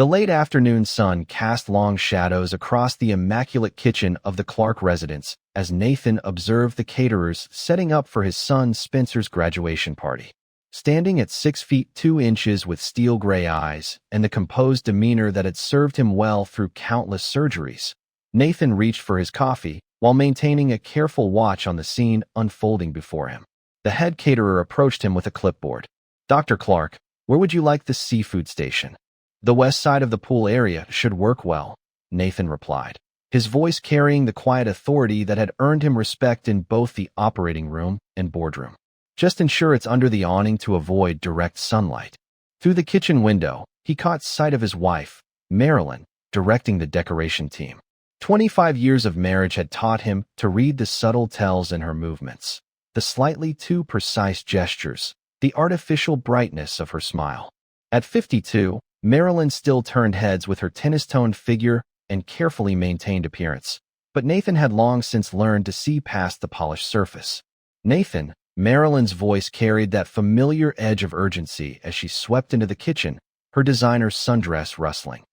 The late afternoon sun cast long shadows across the immaculate kitchen of the Clark residence as Nathan observed the caterers setting up for his son Spencer's graduation party. Standing at 6 feet 2 inches with steel gray eyes and the composed demeanor that had served him well through countless surgeries, Nathan reached for his coffee while maintaining a careful watch on the scene unfolding before him. The head caterer approached him with a clipboard. "Dr. Clark, where would you like the seafood station?" "The west side of the pool area should work well," Nathan replied, his voice carrying the quiet authority that had earned him respect in both the operating room and boardroom. "Just ensure it's under the awning to avoid direct sunlight." Through the kitchen window, he caught sight of his wife, Marilyn, directing the decoration team. 25 years of marriage had taught him to read the subtle tells in her movements, the slightly too precise gestures, the artificial brightness of her smile. At 52, Marilyn still turned heads with her tennis-toned figure and carefully maintained appearance, but Nathan had long since learned to see past the polished surface. "Nathan," Marilyn's voice carried that familiar edge of urgency as she swept into the kitchen, her designer sundress rustling.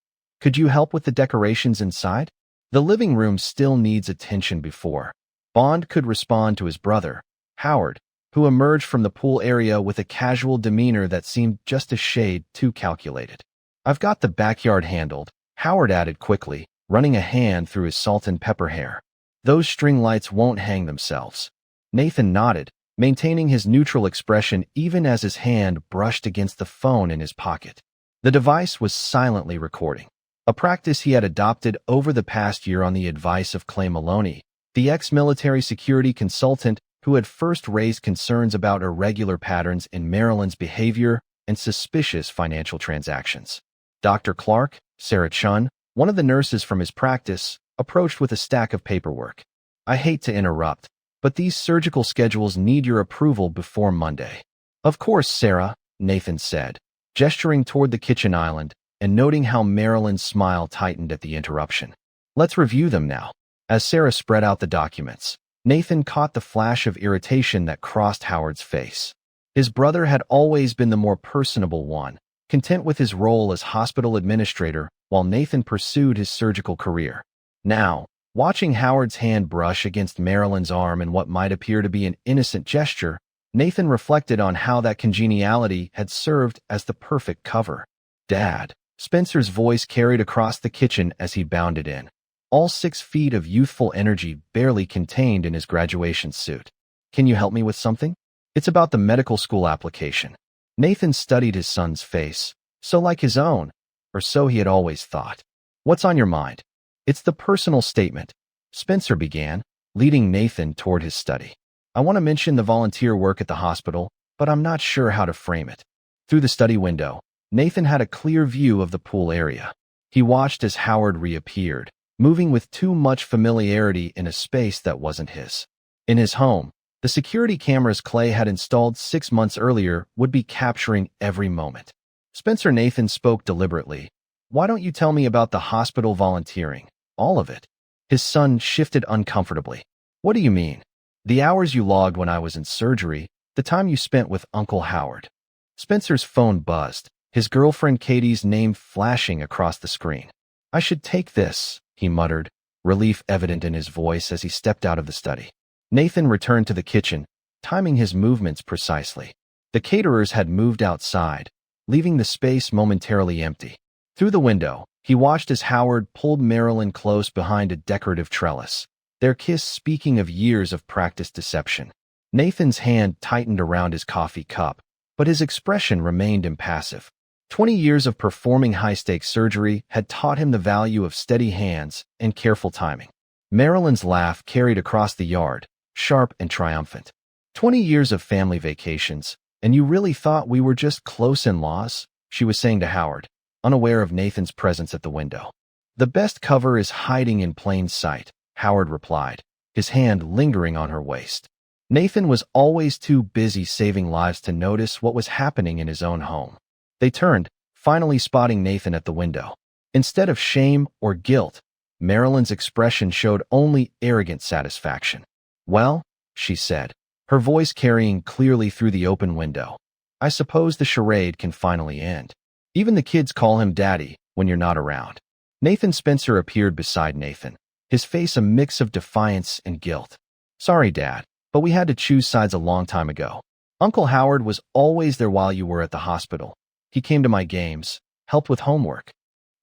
"Could you help with the decorations inside? The living room still needs attention before." Bond could respond to his brother, Howard, who emerged from the pool area with a casual demeanor that seemed just a shade too calculated. "I've got the backyard handled," Howard added quickly, running a hand through his salt and pepper hair. "Those string lights won't hang themselves." Nathan nodded, maintaining his neutral expression even as his hand brushed against the phone in his pocket. The device was silently recording, a practice he had adopted over the past year on the advice of Clay Maloney, the ex-military security consultant who had first raised concerns about irregular patterns in Marilyn's behavior and suspicious financial transactions. Dr. Clark, Sarah Chun, one of the nurses from his practice, approached with a stack of paperwork. "I hate to interrupt, but these surgical schedules need your approval before Monday." "Of course, Sarah," Nathan said, gesturing toward the kitchen island and noting how Marilyn's smile tightened at the interruption. "Let's review them now." As Sarah spread out the documents, Nathan caught the flash of irritation that crossed Howard's face. His brother had always been the more personable one, content with his role as hospital administrator while Nathan pursued his surgical career. Now, watching Howard's hand brush against Marilyn's arm in what might appear to be an innocent gesture, Nathan reflected on how that congeniality had served as the perfect cover. "Dad," Spencer's voice carried across the kitchen as he bounded in, all 6 feet of youthful energy barely contained in his graduation suit. "Can you help me with something?" "It's about the medical school application." Nathan studied his son's face, so like his own, or so he had always thought. "What's on your mind?" "It's the personal statement," Spencer began, leading Nathan toward his study. "I want to mention the volunteer work at the hospital, but I'm not sure how to frame it." Through the study window, Nathan had a clear view of the pool area. He watched as Howard reappeared, moving with too much familiarity in a space that wasn't his. In his home, the security cameras Clay had installed 6 months earlier would be capturing every moment. Spencer Nathan spoke deliberately. "Why don't you tell me about the hospital volunteering? All of it." His son shifted uncomfortably. "What do you mean?" "The hours you logged when I was in surgery, the time you spent with Uncle Howard." Spencer's phone buzzed, his girlfriend Katie's name flashing across the screen. "I should take this," he muttered, relief evident in his voice as he stepped out of the study. Nathan returned to the kitchen, timing his movements precisely. The caterers had moved outside, leaving the space momentarily empty. Through the window, he watched as Howard pulled Marilyn close behind a decorative trellis, their kiss speaking of years of practiced deception. Nathan's hand tightened around his coffee cup, but his expression remained impassive. 20 years of performing high-stakes surgery had taught him the value of steady hands and careful timing. Marilyn's laugh carried across the yard, sharp and triumphant. 20 years of family vacations, and you really thought we were just close in-laws?" she was saying to Howard, unaware of Nathan's presence at the window. "The best cover is hiding in plain sight," Howard replied, his hand lingering on her waist. Nathan was always too busy saving lives to notice what was happening in his own home. They turned, finally spotting Nathan at the window. Instead of shame or guilt, Marilyn's expression showed only arrogant satisfaction. "Well," she said, her voice carrying clearly through the open window, "I suppose the charade can finally end. Even the kids call him Daddy, when you're not around. Nathan Spencer appeared beside Nathan, his face a mix of defiance and guilt. Sorry, Dad, but we had to choose sides a long time ago. Uncle Howard was always there while you were at the hospital. He came to my games, helped with homework.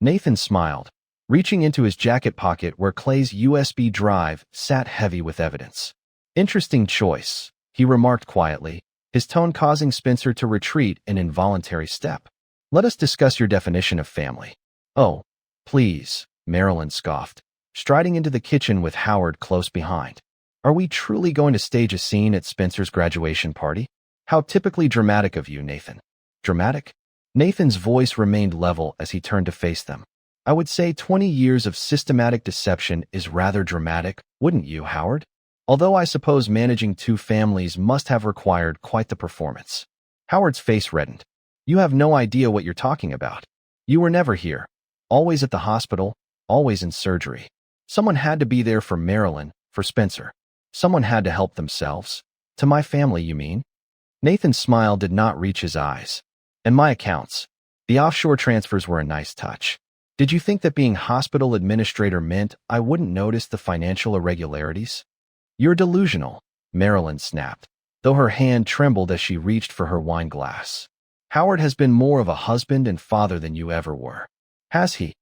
Nathan smiled, reaching into his jacket pocket where Clay's USB drive sat heavy with evidence. Interesting choice, he remarked quietly, his tone causing Spencer to retreat an involuntary step. Let us discuss your definition of family. Oh, please, Marilyn scoffed, striding into the kitchen with Howard close behind. Are we truly going to stage a scene at Spencer's graduation party? How typically dramatic of you, Nathan. Dramatic? Nathan's voice remained level as he turned to face them. I would say 20 years of systematic deception is rather dramatic, wouldn't you, Howard? Although I suppose managing two families must have required quite the performance. Howard's face reddened. You have no idea what you're talking about. You were never here. Always at the hospital, always in surgery. Someone had to be there for Marilyn, for Spencer. Someone had to help themselves. To my family, you mean? Nathan's smile did not reach his eyes. And my accounts. The offshore transfers were a nice touch. Did you think that being hospital administrator meant I wouldn't notice the financial irregularities? You're delusional, Marilyn snapped, though her hand trembled as she reached for her wine glass. Howard has been more of a husband and father than you ever were. Has he?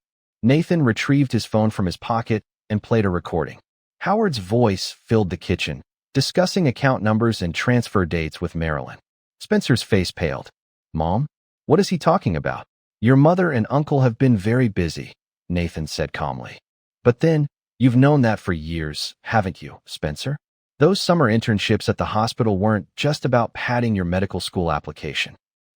Nathan retrieved his phone from his pocket and played a recording. Howard's voice filled the kitchen, discussing account numbers and transfer dates with Marilyn. Spencer's face paled. Mom? What is he talking about? Your mother and uncle have been very busy, Nathan said calmly. But then, you've known that for years, haven't you, Spencer? Those summer internships at the hospital weren't just about padding your medical school application.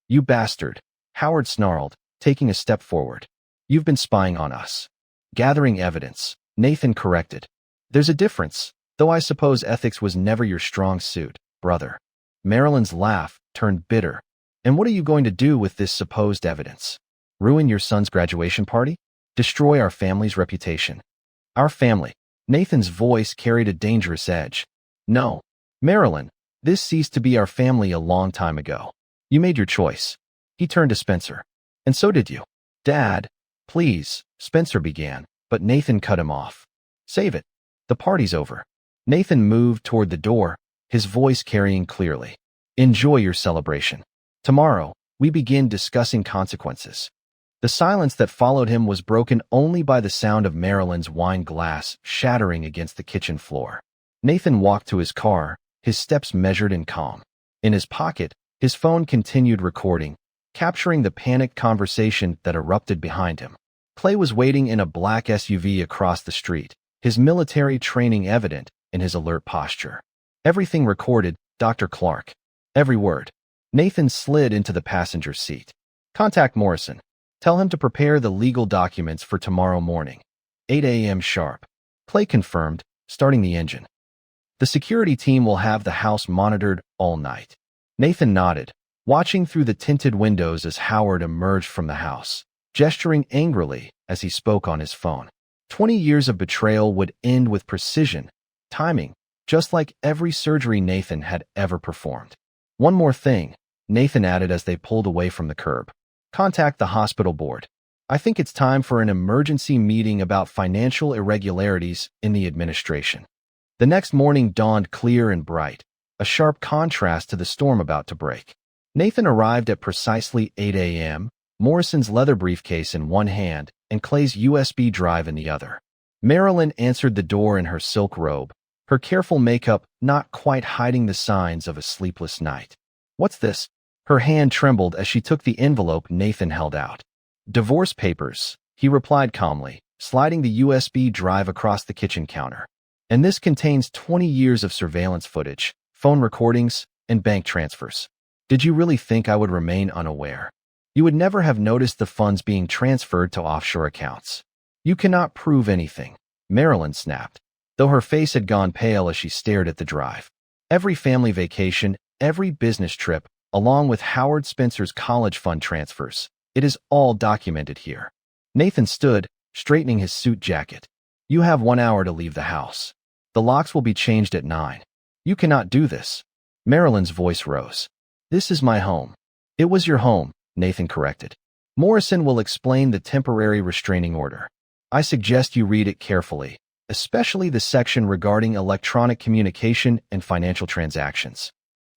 You bastard, Howard snarled, taking a step forward. You've been spying on us. Gathering evidence, Nathan corrected. There's a difference, though I suppose ethics was never your strong suit, brother. Marilyn's laugh turned bitter. And what are you going to do with this supposed evidence? Ruin your son's graduation party? Destroy our family's reputation? Our family. Nathan's voice carried a dangerous edge. No, Marilyn, this ceased to be our family a long time ago. You made your choice. He turned to Spencer. And so did you. Dad, please, Spencer began, but Nathan cut him off. Save it. The party's over. Nathan moved toward the door, his voice carrying clearly. Enjoy your celebration. Tomorrow, we begin discussing consequences. The silence that followed him was broken only by the sound of Marilyn's wine glass shattering against the kitchen floor. Nathan walked to his car, his steps measured and calm. In his pocket, his phone continued recording, capturing the panicked conversation that erupted behind him. Clay was waiting in a black SUV across the street, his military training evident in his alert posture. Everything recorded, Dr. Clark. Every word. Nathan slid into the passenger seat. Contact Morrison. Tell him to prepare the legal documents for tomorrow morning. 8 a.m. sharp. Clay confirmed, starting the engine. The security team will have the house monitored all night. Nathan nodded, watching through the tinted windows as Howard emerged from the house, gesturing angrily as he spoke on his phone. 20 years of betrayal would end with precision, timing, just like every surgery Nathan had ever performed. One more thing, Nathan added as they pulled away from the curb. Contact the hospital board. I think it's time for an emergency meeting about financial irregularities in the administration. The next morning dawned clear and bright, a sharp contrast to the storm about to break. Nathan arrived at precisely 8 a.m., Morrison's leather briefcase in one hand and Clay's USB drive in the other. Marilyn answered the door in her silk robe, her careful makeup not quite hiding the signs of a sleepless night. What's this? Her hand trembled as she took the envelope Nathan held out. Divorce papers, he replied calmly, sliding the USB drive across the kitchen counter. And this contains 20 years of surveillance footage, phone recordings, and bank transfers. Did you really think I would remain unaware? You would never have noticed the funds being transferred to offshore accounts. You cannot prove anything, Marilyn snapped, though her face had gone pale as she stared at the drive. Every family vacation, every business trip, along with Howard Spencer's college fund transfers. It is all documented here. Nathan stood, straightening his suit jacket. You have 1 hour to leave the house. The locks will be changed at 9. You cannot do this. Marilyn's voice rose. This is my home. It was your home, Nathan corrected. Morrison will explain the temporary restraining order. I suggest you read it carefully, especially the section regarding electronic communication and financial transactions.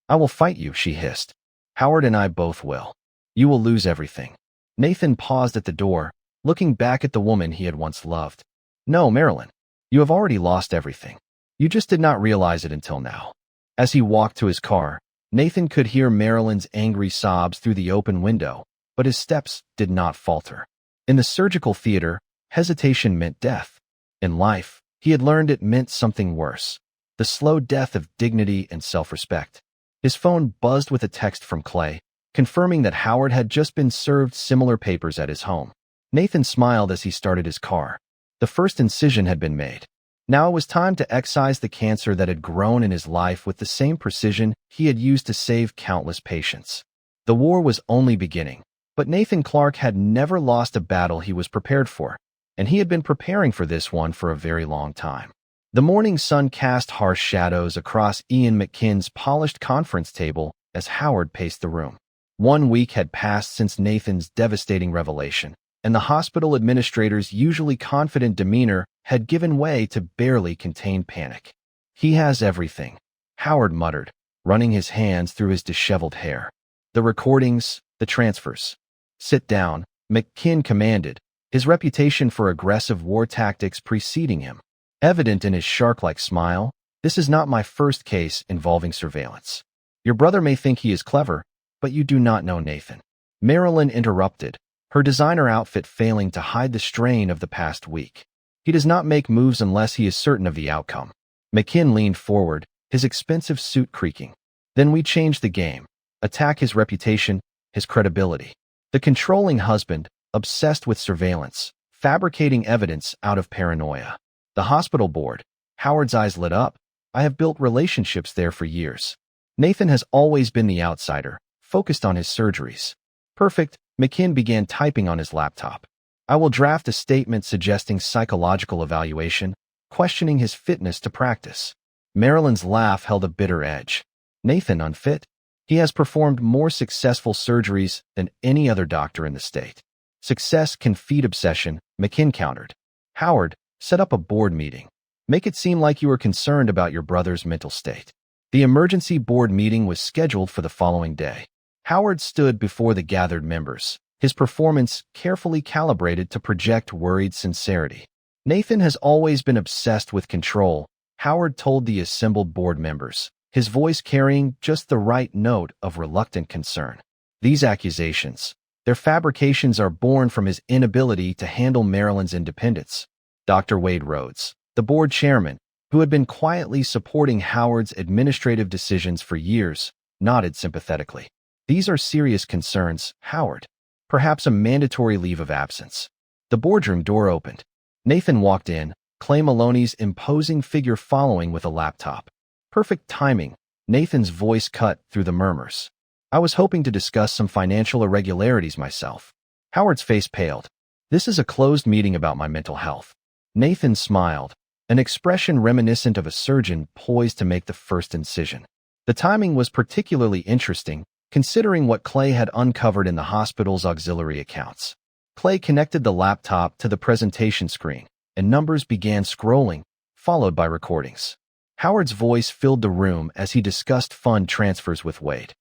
I will fight you, she hissed. Howard and I both will. You will lose everything. Nathan paused at the door, looking back at the woman he had once loved. No, Marilyn. You have already lost everything. You just did not realize it until now. As he walked to his car, Nathan could hear Marilyn's angry sobs through the open window, but his steps did not falter. In the surgical theater, hesitation meant death. In life, he had learned it meant something worse. The slow death of dignity and self-respect. His phone buzzed with a text from Clay, confirming that Howard had just been served similar papers at his home. Nathan smiled as he started his car. The first incision had been made. Now it was time to excise the cancer that had grown in his life with the same precision he had used to save countless patients. The war was only beginning, but Nathan Clark had never lost a battle he was prepared for, and he had been preparing for this one for a very long time. The morning sun cast harsh shadows across Ian McKinn's polished conference table as Howard paced the room. 1 week had passed since Nathan's devastating revelation, and the hospital administrator's usually confident demeanor had given way to barely contained panic. He has everything, Howard muttered, running his hands through his disheveled hair. The recordings, the transfers. Sit down, McKinn commanded, his reputation for aggressive war tactics preceding him. Evident in his shark-like smile, this is not my first case involving surveillance. Your brother may think he is clever, but you do not know Nathan. Marilyn interrupted, her designer outfit failing to hide the strain of the past week. He does not make moves unless he is certain of the outcome. McKinn leaned forward, his expensive suit creaking. Then we change the game. Attack his reputation, his credibility. The controlling husband, obsessed with surveillance, fabricating evidence out of paranoia. The hospital board. Howard's eyes lit up. I have built relationships there for years. Nathan has always been the outsider, focused on his surgeries. Perfect, McKinn began typing on his laptop. I will draft a statement suggesting psychological evaluation, questioning his fitness to practice. Marilyn's laugh held a bitter edge. Nathan unfit? He has performed more successful surgeries than any other doctor in the state. Success can feed obsession, McKinn countered. Howard, set up a board meeting. Make it seem like you are concerned about your brother's mental state. The emergency board meeting was scheduled for the following day. Howard stood before the gathered members, his performance carefully calibrated to project worried sincerity. Nathan has always been obsessed with control, Howard told the assembled board members, his voice carrying just the right note of reluctant concern. These accusations, their fabrications are born from his inability to handle Marilyn's independence. Dr. Wade Rhodes, the board chairman, who had been quietly supporting Howard's administrative decisions for years, nodded sympathetically. These are serious concerns, Howard. Perhaps a mandatory leave of absence. The boardroom door opened. Nathan walked in, Clay Maloney's imposing figure following with a laptop. Perfect timing, Nathan's voice cut through the murmurs. I was hoping to discuss some financial irregularities myself. Howard's face paled. This is a closed meeting about my mental health. Nathan smiled, an expression reminiscent of a surgeon poised to make the first incision. The timing was particularly interesting, considering what Clay had uncovered in the hospital's auxiliary accounts. Clay connected the laptop to the presentation screen, and numbers began scrolling, followed by recordings. Howard's voice filled the room as he discussed fund transfers with Wade.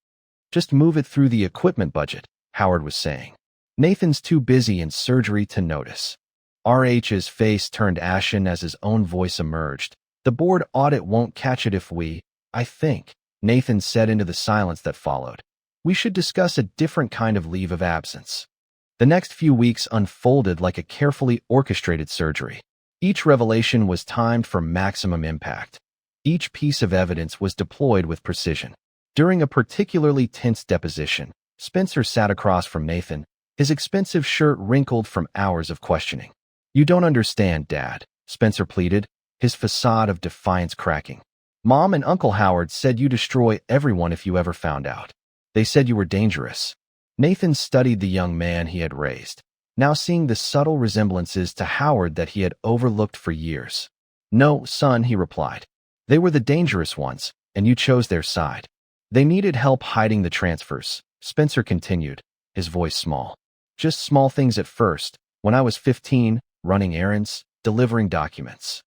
Just move it through the equipment budget, Howard was saying. Nathan's too busy in surgery to notice. RH's face turned ashen as his own voice emerged. The board audit won't catch it if we, I think, Nathan said into the silence that followed. We should discuss a different kind of leave of absence. The next few weeks unfolded like a carefully orchestrated surgery. Each revelation was timed for maximum impact. Each piece of evidence was deployed with precision. During a particularly tense deposition, Spencer sat across from Nathan, his expensive shirt wrinkled from hours of questioning. You don't understand, Dad, Spencer pleaded, his facade of defiance cracking. Mom and Uncle Howard said you destroy everyone if you ever found out. They said you were dangerous. Nathan studied the young man he had raised, now seeing the subtle resemblances to Howard that he had overlooked for years. No, son, he replied. They were the dangerous ones, and you chose their side. They needed help hiding the transfers, Spencer continued, his voice small. Just small things at first. When I was 15, running errands, delivering documents.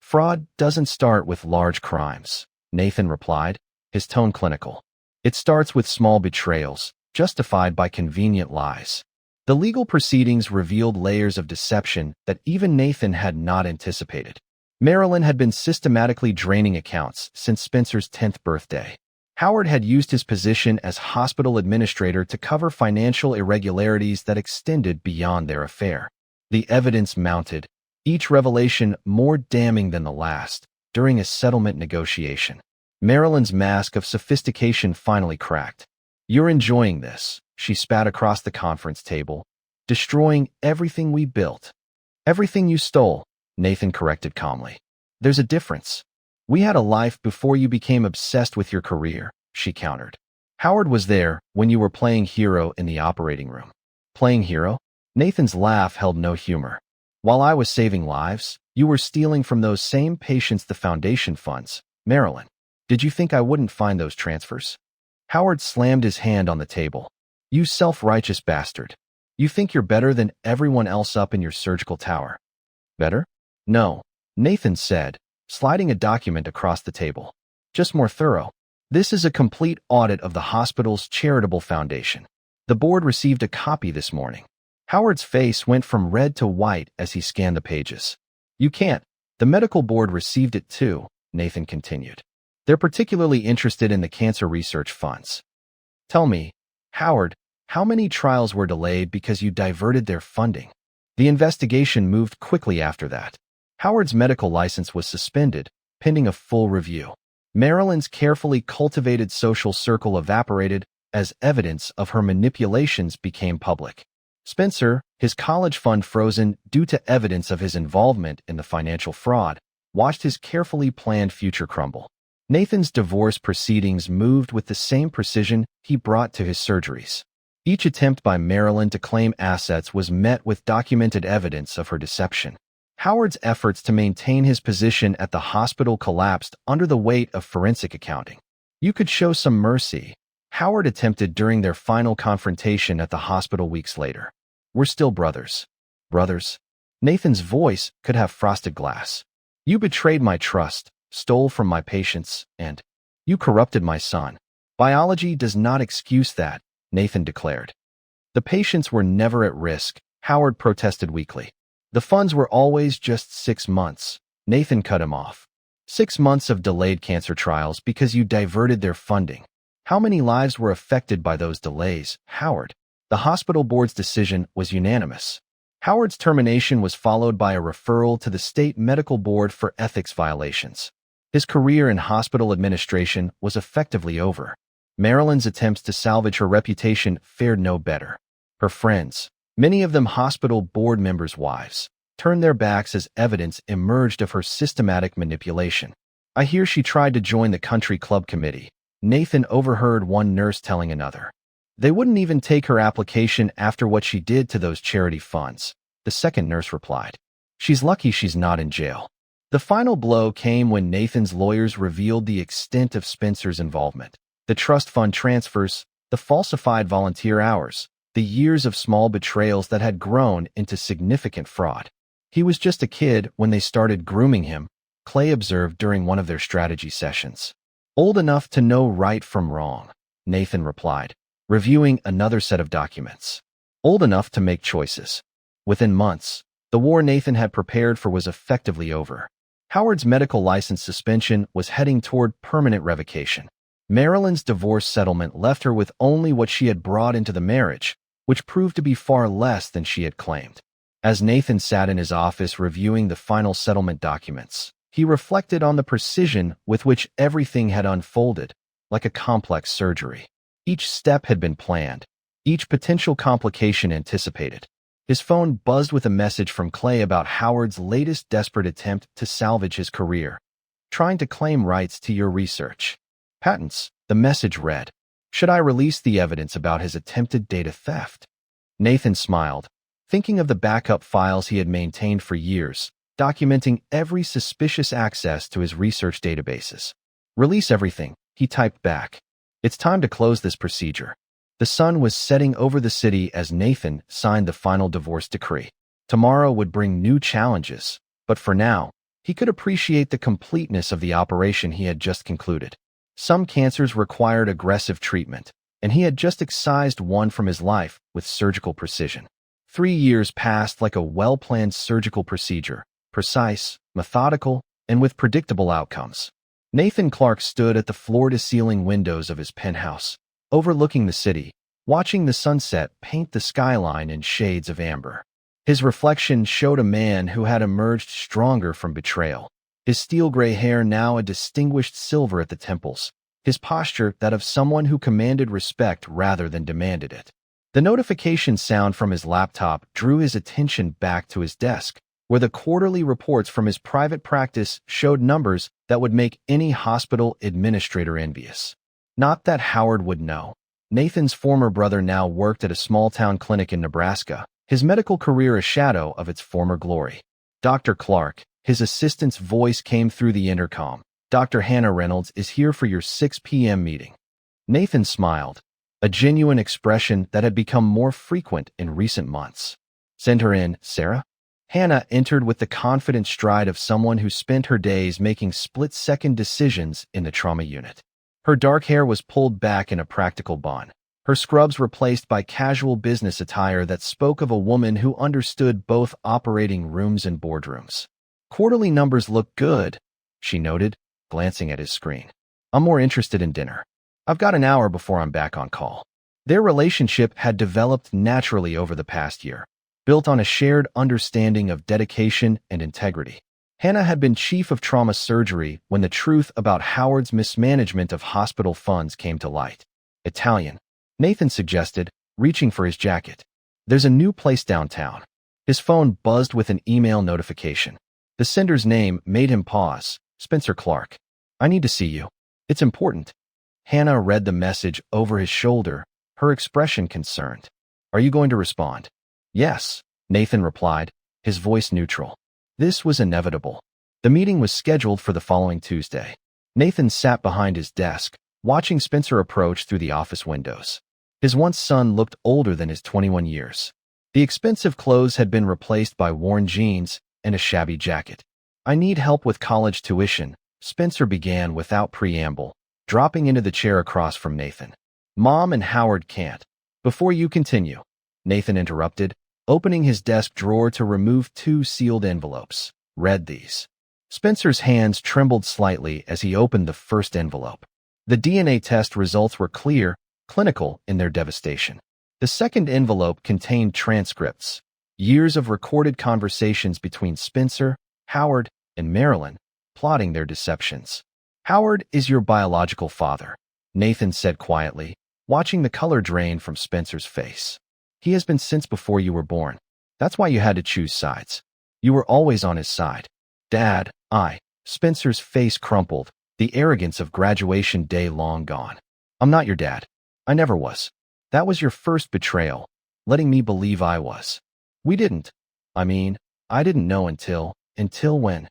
Fraud doesn't start with large crimes, Nathan replied, his tone clinical. It starts with small betrayals, justified by convenient lies. The legal proceedings revealed layers of deception that even Nathan had not anticipated. Marilyn had been systematically draining accounts since Spencer's 10th birthday. Howard had used his position as hospital administrator to cover financial irregularities that extended beyond their affair. The evidence mounted, each revelation more damning than the last, during a settlement negotiation. Marilyn's mask of sophistication finally cracked. "You're enjoying this," she spat across the conference table. "Destroying everything we built." "Everything you stole," Nathan corrected calmly. "There's a difference. We had a life before you became obsessed with your career," she countered. "Howard was there when you were playing hero in the operating room." "Playing hero?" Nathan's laugh held no humor. "While I was saving lives, you were stealing from those same patients the foundation funds. Marilyn, did you think I wouldn't find those transfers?" Howard slammed his hand on the table. "You self-righteous bastard. You think you're better than everyone else up in your surgical tower." "Better? No," Nathan said, sliding a document across the table. "Just more thorough. This is a complete audit of the hospital's charitable foundation. The board received a copy this morning." Howard's face went from red to white as he scanned the pages. "You can't. The medical board received it too," Nathan continued. "They're particularly interested in the cancer research funds." "Tell me, Howard, how many trials were delayed because you diverted their funding?" The investigation moved quickly after that. Howard's medical license was suspended, pending a full review. Marilyn's carefully cultivated social circle evaporated as evidence of her manipulations became public. Spencer, his college fund frozen due to evidence of his involvement in the financial fraud, watched his carefully planned future crumble. Nathan's divorce proceedings moved with the same precision he brought to his surgeries. Each attempt by Marilyn to claim assets was met with documented evidence of her deception. Howard's efforts to maintain his position at the hospital collapsed under the weight of forensic accounting. "You could show some mercy," Howard attempted during their final confrontation at the hospital weeks later. "We're still brothers." "Brothers?" Nathan's voice could have frosted glass. "You betrayed my trust, stole from my patients, and you corrupted my son. Biology does not excuse that," Nathan declared. "The patients were never at risk," Howard protested weakly. "The funds were always just 6 months. Nathan cut him off. 6 months of delayed cancer trials because you diverted their funding. How many lives were affected by those delays, Howard?" The hospital board's decision was unanimous. Howard's termination was followed by a referral to the state medical board for ethics violations. His career in hospital administration was effectively over. Marilyn's attempts to salvage her reputation fared no better. Her friends, many of them hospital board members' wives, turned their backs as evidence emerged of her systematic manipulation. "I hear she tried to join the country club committee," Nathan overheard one nurse telling another. "They wouldn't even take her application after what she did to those charity funds," the second nurse replied. "She's lucky she's not in jail." The final blow came when Nathan's lawyers revealed the extent of Spencer's involvement. The trust fund transfers, the falsified volunteer hours, the years of small betrayals that had grown into significant fraud. "He was just a kid when they started grooming him," Clay observed during one of their strategy sessions. "Old enough to know right from wrong," Nathan replied, reviewing another set of documents. "Old enough to make choices." Within months, the war Nathan had prepared for was effectively over. Howard's medical license suspension was heading toward permanent revocation. Marilyn's divorce settlement left her with only what she had brought into the marriage, which proved to be far less than she had claimed. As Nathan sat in his office reviewing the final settlement documents, he reflected on the precision with which everything had unfolded, like a complex surgery. Each step had been planned, each potential complication anticipated. His phone buzzed with a message from Clay about Howard's latest desperate attempt to salvage his career. "Trying to claim rights to your research. Patents," the message read. "Should I release the evidence about his attempted data theft?" Nathan smiled, thinking of the backup files he had maintained for years, documenting every suspicious access to his research databases. "Release everything," he typed back. "It's time to close this procedure." The sun was setting over the city as Nathan signed the final divorce decree. Tomorrow would bring new challenges, but for now, he could appreciate the completeness of the operation he had just concluded. Some cancers required aggressive treatment, and he had just excised one from his life with surgical precision. 3 years passed like a well-planned surgical procedure, precise, methodical, and with predictable outcomes. Nathan Clark stood at the floor-to-ceiling windows of his penthouse, overlooking the city, watching the sunset paint the skyline in shades of amber. His reflection showed a man who had emerged stronger from betrayal, his steel-gray hair now a distinguished silver at the temples, his posture that of someone who commanded respect rather than demanded it. The notification sound from his laptop drew his attention back to his desk, where the quarterly reports from his private practice showed numbers that would make any hospital administrator envious. Not that Howard would know. Nathan's former brother now worked at a small-town clinic in Nebraska, his medical career a shadow of its former glory. Dr. Clark, his assistant's voice came through the intercom. Dr. Hannah Reynolds is here for your 6 p.m. meeting. Nathan smiled, a genuine expression that had become more frequent in recent months. Send her in, Sarah. Hannah entered with the confident stride of someone who spent her days making split-second decisions in the trauma unit. Her dark hair was pulled back in a practical bun, her scrubs replaced by casual business attire that spoke of a woman who understood both operating rooms and boardrooms. Quarterly numbers look good, she noted, glancing at his screen. I'm more interested in dinner. I've got an hour before I'm back on call. Their relationship had developed naturally over the past year, built on a shared understanding of dedication and integrity. Hannah had been chief of trauma surgery when the truth about Howard's mismanagement of hospital funds came to light. Italian, Nathan suggested, reaching for his jacket. There's a new place downtown. His phone buzzed with an email notification. The sender's name made him pause. Spencer Clark. I need to see you. It's important. Hannah read the message over his shoulder, her expression concerned. Are you going to respond? Yes, Nathan replied, his voice neutral. This was inevitable. The meeting was scheduled for the following Tuesday. Nathan sat behind his desk, watching Spencer approach through the office windows. His once son looked older than his 21 years. The expensive clothes had been replaced by worn jeans and a shabby jacket. I need help with college tuition, Spencer began without preamble, dropping into the chair across from Nathan. Mom and Howard can't. Before you continue, Nathan interrupted, opening his desk drawer to remove 2 sealed envelopes. Read these. Spencer's hands trembled slightly as he opened the first envelope. The DNA test results were clear, clinical in their devastation. The second envelope contained transcripts, years of recorded conversations between Spencer, Howard, and Marilyn, plotting their deceptions. Howard is your biological father, Nathan said quietly, watching the color drain from Spencer's face. He has been since before you were born. That's why you had to choose sides. You were always on his side. Dad, Spencer's face crumpled, the arrogance of graduation day long gone. I'm not your dad. I never was. That was your first betrayal, letting me believe I was. We didn't. I didn't know until when?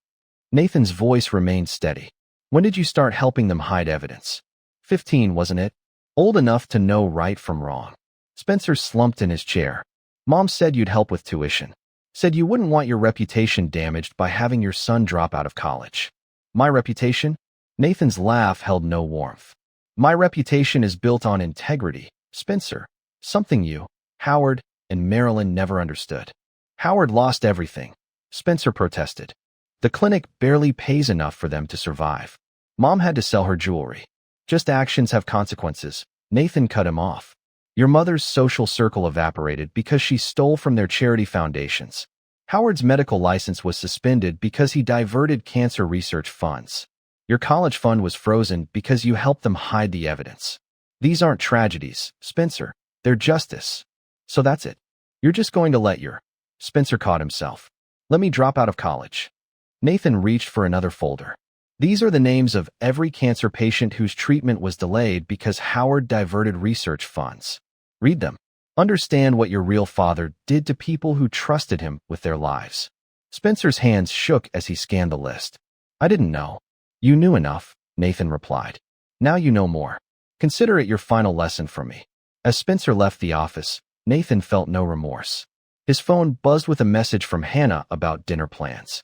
Nathan's voice remained steady. When did you start helping them hide evidence? 15, wasn't it? Old enough to know right from wrong. Spencer slumped in his chair. Mom said you'd help with tuition. Said you wouldn't want your reputation damaged by having your son drop out of college. My reputation? Nathan's laugh held no warmth. My reputation is built on integrity, Spencer. Something you, Howard, and Marilyn never understood. Howard lost everything, Spencer protested. The clinic barely pays enough for them to survive. Mom had to sell her jewelry. Just actions have consequences. Nathan cut him off. Your mother's social circle evaporated because she stole from their charity foundations. Howard's medical license was suspended because he diverted cancer research funds. Your college fund was frozen because you helped them hide the evidence. These aren't tragedies, Spencer. They're justice. So that's it. You're just going to let Spencer caught himself. Let me drop out of college. Nathan reached for another folder. These are the names of every cancer patient whose treatment was delayed because Howard diverted research funds. Read them. Understand what your real father did to people who trusted him with their lives. Spencer's hands shook as he scanned the list. I didn't know. You knew enough, Nathan replied. Now you know more. Consider it your final lesson from me. As Spencer left the office, Nathan felt no remorse. His phone buzzed with a message from Hannah about dinner plans.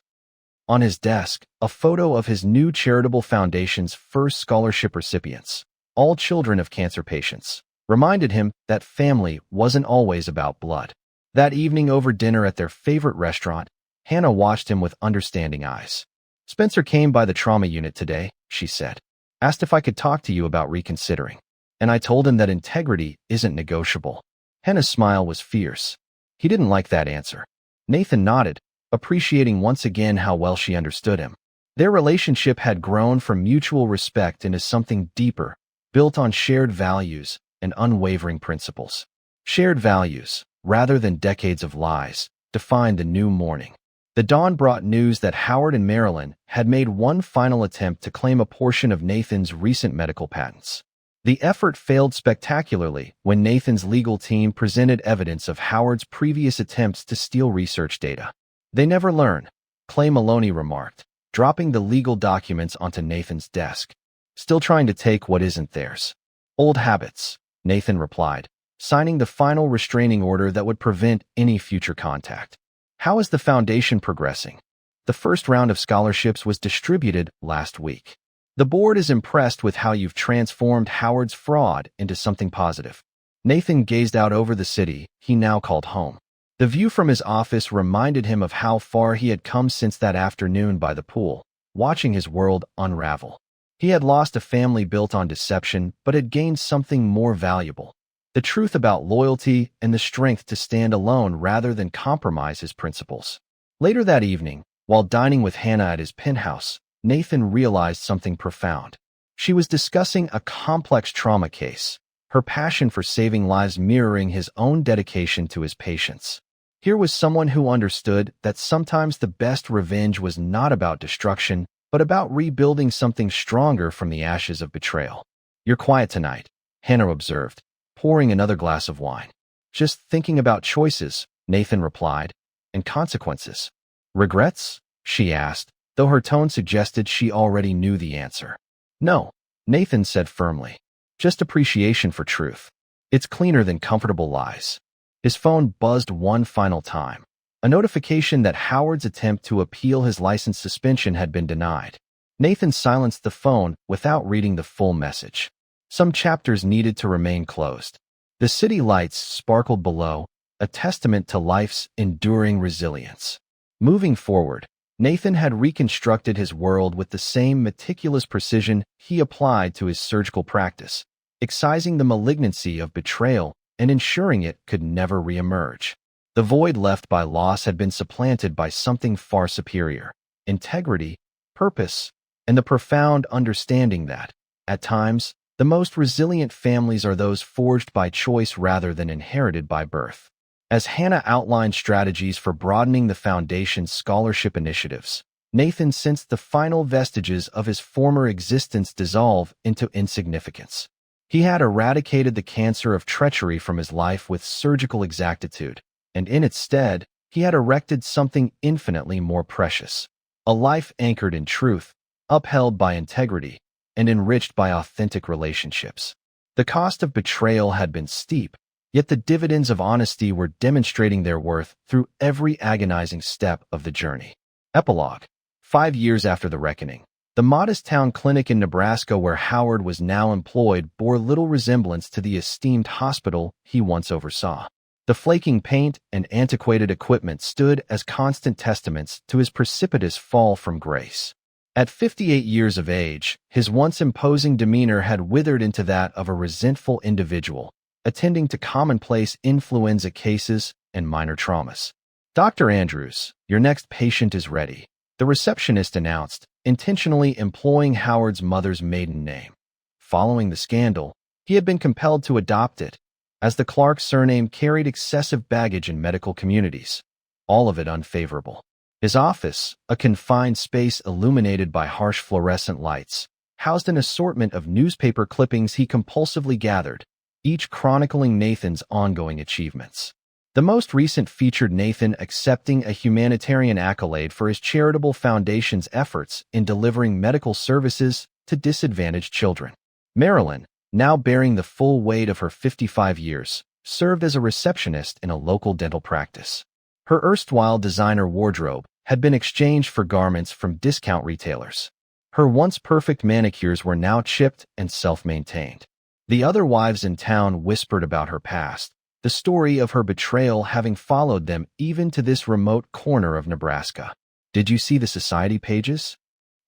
On his desk, a photo of his new charitable foundation's first scholarship recipients, all children of cancer patients, reminded him that family wasn't always about blood. That evening over dinner at their favorite restaurant, Hannah watched him with understanding eyes. "Spencer came by the trauma unit today," she said. "Asked if I could talk to you about reconsidering. And I told him that integrity isn't negotiable." Hannah's smile was fierce. He didn't like that answer. Nathan nodded, appreciating once again how well she understood him. Their relationship had grown from mutual respect into something deeper, built on shared values and unwavering principles. Shared values, rather than decades of lies, defined the new morning. The dawn brought news that Howard and Marilyn had made one final attempt to claim a portion of Nathan's recent medical patents. The effort failed spectacularly when Nathan's legal team presented evidence of Howard's previous attempts to steal research data. "They never learn," Clay Maloney remarked, dropping the legal documents onto Nathan's desk. "Still trying to take what isn't theirs." "Old habits," Nathan replied, signing the final restraining order that would prevent any future contact. "How is the foundation progressing?" "The first round of scholarships was distributed last week. The board is impressed with how you've transformed Howard's fraud into something positive." Nathan gazed out over the city he now called home. The view from his office reminded him of how far he had come since that afternoon by the pool, watching his world unravel. He had lost a family built on deception, but had gained something more valuable: the truth about loyalty and the strength to stand alone rather than compromise his principles. Later that evening, while dining with Hannah at his penthouse, Nathan realized something profound. She was discussing a complex trauma case, her passion for saving lives mirroring his own dedication to his patients. Here was someone who understood that sometimes the best revenge was not about destruction, but about rebuilding something stronger from the ashes of betrayal. "You're quiet tonight," Hannah observed, pouring another glass of wine. "Just thinking about choices," Nathan replied, "and consequences." "Regrets?" she asked, though her tone suggested she already knew the answer. "No," Nathan said firmly. "Just appreciation for truth. It's cleaner than comfortable lies." His phone buzzed one final time, a notification that Howard's attempt to appeal his license suspension had been denied. Nathan silenced the phone without reading the full message. Some chapters needed to remain closed. The city lights sparkled below, a testament to life's enduring resilience. Moving forward, Nathan had reconstructed his world with the same meticulous precision he applied to his surgical practice, excising the malignancy of betrayal and ensuring it could never reemerge. The void left by loss had been supplanted by something far superior: integrity, purpose, and the profound understanding that, at times, the most resilient families are those forged by choice rather than inherited by birth. As Hannah outlined strategies for broadening the Foundation's scholarship initiatives, Nathan sensed the final vestiges of his former existence dissolve into insignificance. He had eradicated the cancer of treachery from his life with surgical exactitude, and in its stead, he had erected something infinitely more precious: a life anchored in truth, upheld by integrity, and enriched by authentic relationships. The cost of betrayal had been steep, yet the dividends of honesty were demonstrating their worth through every agonizing step of the journey. Epilogue. 5 years after the reckoning, the modest town clinic in Nebraska where Howard was now employed bore little resemblance to the esteemed hospital he once oversaw. The flaking paint and antiquated equipment stood as constant testaments to his precipitous fall from grace. At 58 years of age, his once imposing demeanor had withered into that of a resentful individual, attending to commonplace influenza cases and minor traumas. "Dr. Andrews, your next patient is ready," the receptionist announced, intentionally employing Howard's mother's maiden name. Following the scandal, he had been compelled to adopt it, as the Clark surname carried excessive baggage in medical communities, all of it unfavorable. His office, a confined space illuminated by harsh fluorescent lights, housed an assortment of newspaper clippings he compulsively gathered, each chronicling Nathan's ongoing achievements. The most recent featured Nathan accepting a humanitarian accolade for his charitable foundation's efforts in delivering medical services to disadvantaged children. Marilyn, now bearing the full weight of her 55 years, served as a receptionist in a local dental practice. Her erstwhile designer wardrobe had been exchanged for garments from discount retailers. Her once perfect manicures were now chipped and self-maintained. The other wives in town whispered about her past, the story of her betrayal having followed them even to this remote corner of Nebraska. "Did you see the society pages?"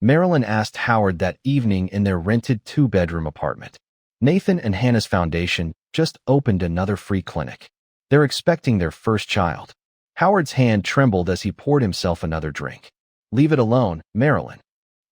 Marilyn asked Howard that evening in their rented two-bedroom apartment. "Nathan and Hannah's foundation just opened another free clinic. They're expecting their first child." Howard's hand trembled as he poured himself another drink. "Leave it alone, Marilyn."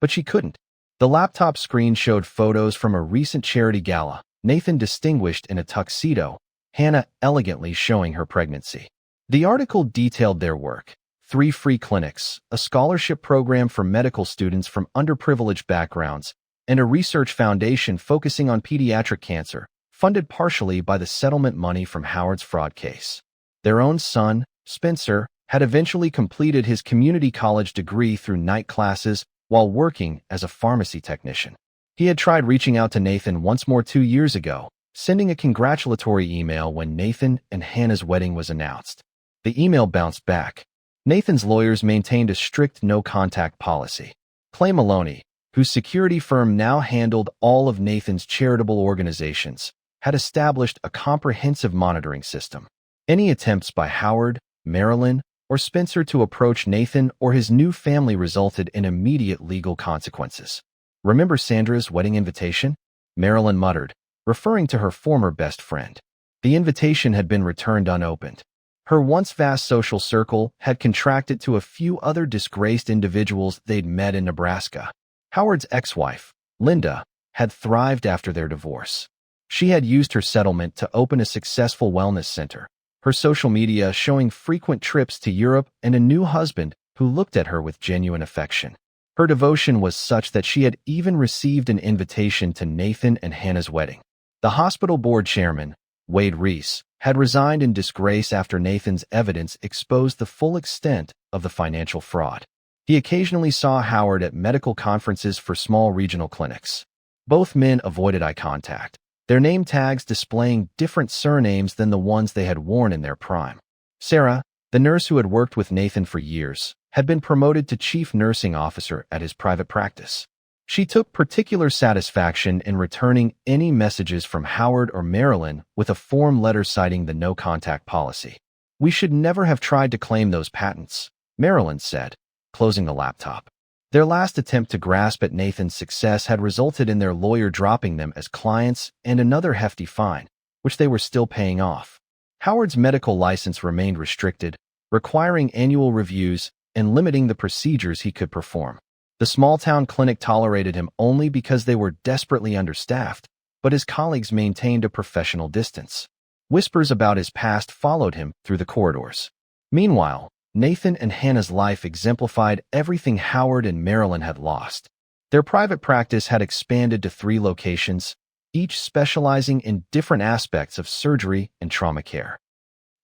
But she couldn't. The laptop screen showed photos from a recent charity gala, Nathan distinguished in a tuxedo, Hannah elegantly showing her pregnancy. The article detailed their work: 3 free clinics, a scholarship program for medical students from underprivileged backgrounds, and a research foundation focusing on pediatric cancer, funded partially by the settlement money from Howard's fraud case. Their own son, Spencer, had eventually completed his community college degree through night classes while working as a pharmacy technician. He had tried reaching out to Nathan once more 2 years ago, sending a congratulatory email when Nathan and Hannah's wedding was announced. The email bounced back. Nathan's lawyers maintained a strict no-contact policy. Clay Maloney, whose security firm now handled all of Nathan's charitable organizations, had established a comprehensive monitoring system. Any attempts by Howard, Marilyn, or Spencer to approach Nathan or his new family resulted in immediate legal consequences. "Remember Sandra's wedding invitation?" Marilyn muttered, referring to her former best friend. The invitation had been returned unopened. Her once vast social circle had contracted to a few other disgraced individuals they'd met in Nebraska. Howard's ex-wife, Linda, had thrived after their divorce. She had used her settlement to open a successful wellness center, her social media showing frequent trips to Europe and a new husband who looked at her with genuine affection. Her devotion was such that she had even received an invitation to Nathan and Hannah's wedding. The hospital board chairman, Wade Reese, had resigned in disgrace after Nathan's evidence exposed the full extent of the financial fraud. He occasionally saw Howard at medical conferences for small regional clinics. Both men avoided eye contact, their name tags displaying different surnames than the ones they had worn in their prime. Sarah, the nurse who had worked with Nathan for years, had been promoted to chief nursing officer at his private practice. She took particular satisfaction in returning any messages from Howard or Marilyn with a form letter citing the no-contact policy. "We should never have tried to claim those patents," Marilyn said, closing the laptop. Their last attempt to grasp at Nathan's success had resulted in their lawyer dropping them as clients and another hefty fine, which they were still paying off. Howard's medical license remained restricted, requiring annual reviews and limiting the procedures he could perform. The small-town clinic tolerated him only because they were desperately understaffed, but his colleagues maintained a professional distance. Whispers about his past followed him through the corridors. Meanwhile, Nathan and Hannah's life exemplified everything Howard and Marilyn had lost. Their private practice had expanded to 3 locations, each specializing in different aspects of surgery and trauma care.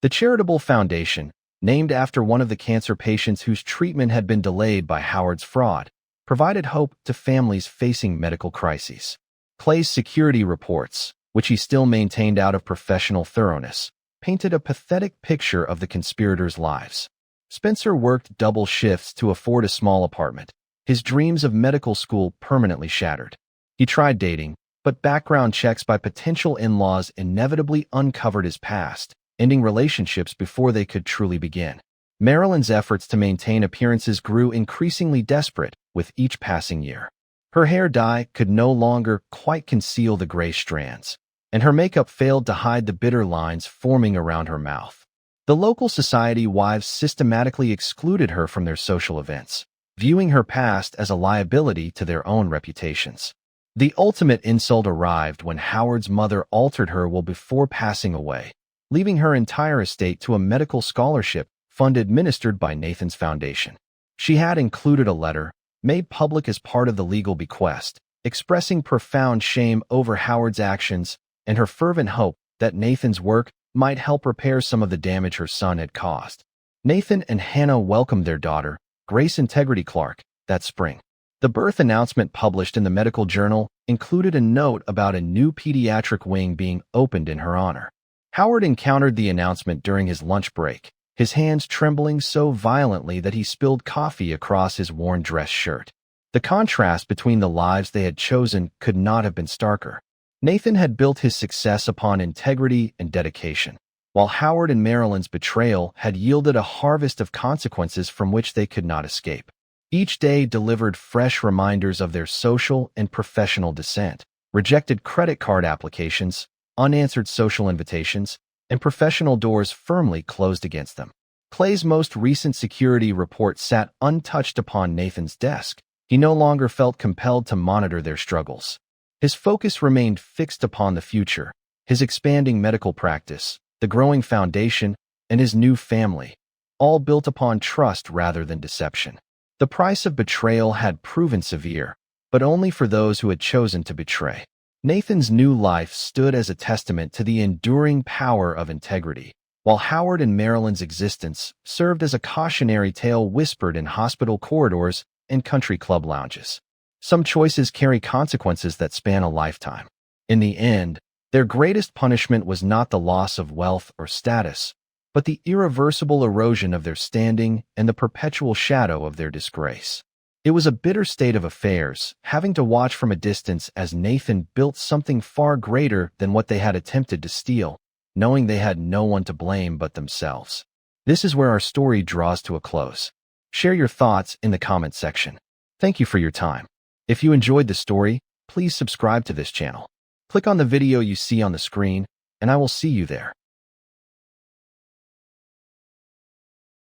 The charitable foundation, named after one of the cancer patients whose treatment had been delayed by Howard's fraud, provided hope to families facing medical crises. Clay's security reports, which he still maintained out of professional thoroughness, painted a pathetic picture of the conspirators' lives. Spencer worked double shifts to afford a small apartment, his dreams of medical school permanently shattered. He tried dating, but background checks by potential in-laws inevitably uncovered his past, ending relationships before they could truly begin. Marilyn's efforts to maintain appearances grew increasingly desperate with each passing year. Her hair dye could no longer quite conceal the gray strands, and her makeup failed to hide the bitter lines forming around her mouth. The local society wives systematically excluded her from their social events, viewing her past as a liability to their own reputations. The ultimate insult arrived when Howard's mother altered her will before passing away, leaving her entire estate to a medical scholarship fund administered by Nathan's foundation. She had included a letter, made public as part of the legal bequest, expressing profound shame over Howard's actions and her fervent hope that Nathan's work might help repair some of the damage her son had caused. Nathan and Hannah welcomed their daughter, Grace Integrity Clark, that spring. The birth announcement published in the medical journal included a note about a new pediatric wing being opened in her honor. Howard encountered the announcement during his lunch break, his hands trembling so violently that he spilled coffee across his worn dress shirt. The contrast between the lives they had chosen could not have been starker. Nathan had built his success upon integrity and dedication, while Howard and Marilyn's betrayal had yielded a harvest of consequences from which they could not escape. Each day delivered fresh reminders of their social and professional descent, rejected credit card applications, unanswered social invitations, and professional doors firmly closed against them. Clay's most recent security report sat untouched upon Nathan's desk. He no longer felt compelled to monitor their struggles. His focus remained fixed upon the future, his expanding medical practice, the growing foundation, and his new family, all built upon trust rather than deception. The price of betrayal had proven severe, but only for those who had chosen to betray. Nathan's new life stood as a testament to the enduring power of integrity, while Howard and Marilyn's existence served as a cautionary tale whispered in hospital corridors and country club lounges. Some choices carry consequences that span a lifetime. In the end, their greatest punishment was not the loss of wealth or status, but the irreversible erosion of their standing and the perpetual shadow of their disgrace. It was a bitter state of affairs, having to watch from a distance as Nathan built something far greater than what they had attempted to steal, knowing they had no one to blame but themselves. This is where our story draws to a close. Share your thoughts in the comment section. Thank you for your time. If you enjoyed the story, please subscribe to this channel. Click on the video you see on the screen, and I will see you there.